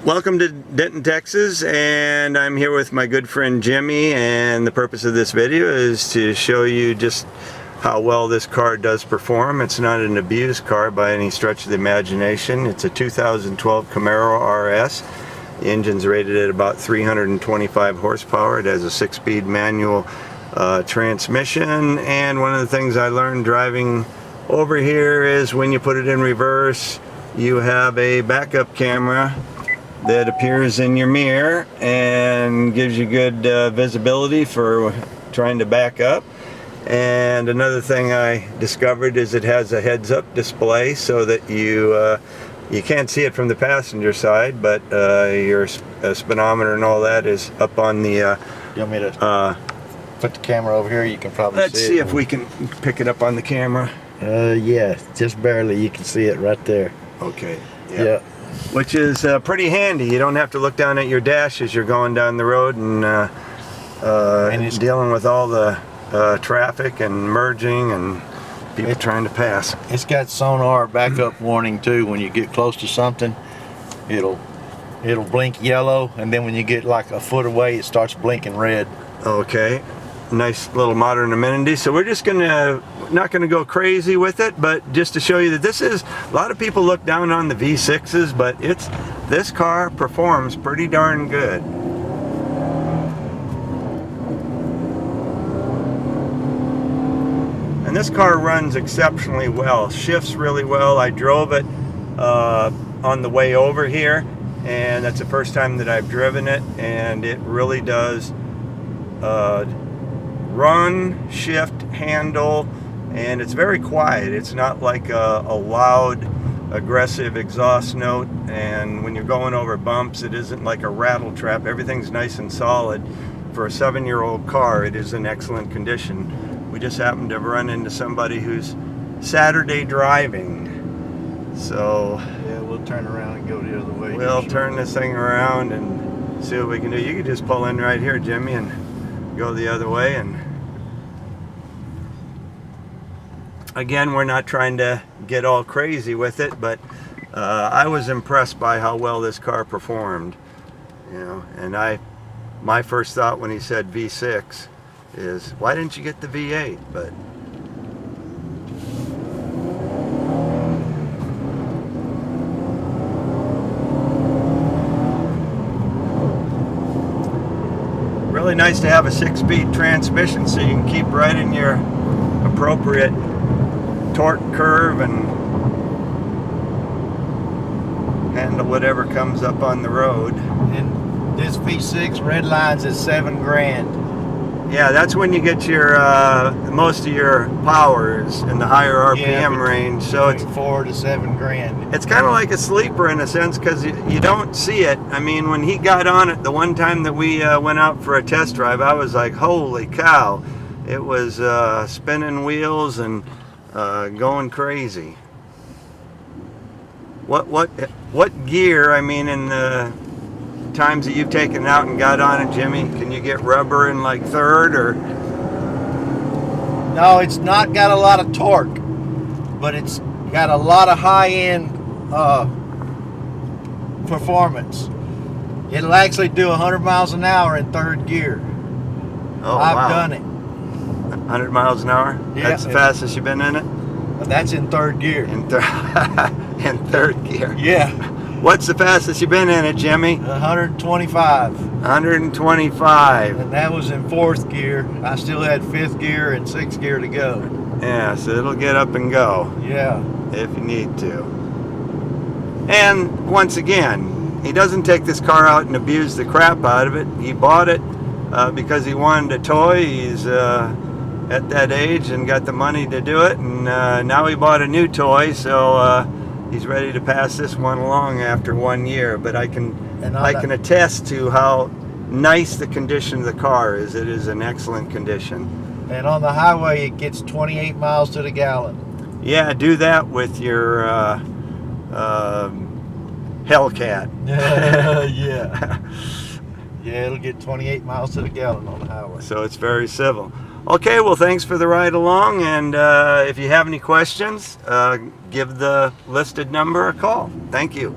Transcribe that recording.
Welcome to Denton, Texas, and I'm here with my good friend Jimmy, and the purpose of this video is to show you just how well this car does perform. It's not an abused car by any stretch of the imagination. It's a 2012 Camaro RS. The engine's rated at about 325 horsepower. It has a 6-speed manual transmission, and one of the things I learned driving over here is when you put it in reverse, you have a backup camera that appears in your mirror and gives you good visibility for trying to back up. And another thing I discovered is it has a heads-up display so that you can't see it from the passenger side, but your speedometer and all that is up on the you want me to put the camera over here? You can probably let's see see it. if we can pick it up on the camera. Yeah, just barely. You can see it right there. Okay. Yeah. Which is pretty handy. You don't have to look down at your dash as you're going down the road and dealing with all the traffic and merging and people trying to pass. It's got sonar backup warning too. When you get close to something, it'll blink yellow, and then when you get like a foot away, it starts blinking red. Okay. Nice little modern amenity. So we're just not gonna go crazy with it, but just to show you that this is, a lot of people look down on the V6s, but this car performs pretty darn good. And this car runs exceptionally well, shifts really well. I drove it on the way over here, and that's the first time that I've driven it, and it really does run, shift, handle, and it's very quiet. It's not like a loud, aggressive exhaust note, and when you're going over bumps, it isn't like a rattle trap. Everything's nice and solid. For a 7-year-old car, it is in excellent condition. We just happened to run into somebody who's Saturday driving, so yeah, we'll turn around and go the other way. We'll turn this thing around and see what we can do. You can just pull in right here, Jimmy, and go the other way. And again, we're not trying to get all crazy with it, but I was impressed by how well this car performed, you know. And my first thought when he said V6 is, why didn't you get the V8? But really nice to have a 6-speed transmission so you can keep right in your appropriate torque curve and handle whatever comes up on the road. And this V6 red lines is $7,000. Yeah, that's when you get your most of your powers in the higher RPM range. So it's $4,000 to $7,000. It's kind of like a sleeper in a sense, because you don't see it. I mean, when he got on it, the one time that we went out for a test drive, I was like, holy cow. It was spinning wheels and going crazy. What gear, I mean, in the times that you've taken it out and got on it, Jimmy, can you get rubber in like third? Or no, it's not got a lot of torque, but it's got a lot of high-end performance. It'll actually do 100 miles an hour in third gear. Oh, I've done it. 100 miles an hour? Yeah. That's the fastest you've been in it? But that's in third gear. In third gear. Yeah. What's the fastest you've been in it, Jimmy? 125. 125. And that was in fourth gear. I still had fifth gear and sixth gear to go. Yeah, so it'll get up and go. Yeah. If you need to. And once again, he doesn't take this car out and abuse the crap out of it. He bought it because he wanted a toy. He's at that age and got the money to do it. And now he bought a new toy, so he's ready to pass this one along after 1 year. But I can attest to how nice the condition of the car is. It is in excellent condition. And on the highway, it gets 28 miles to the gallon. Yeah, do that with your Hellcat. Yeah. Yeah, it'll get 28 miles to the gallon on the highway. So it's very civil. Okay, well, thanks for the ride along, and if you have any questions, give the listed number a call. Thank you.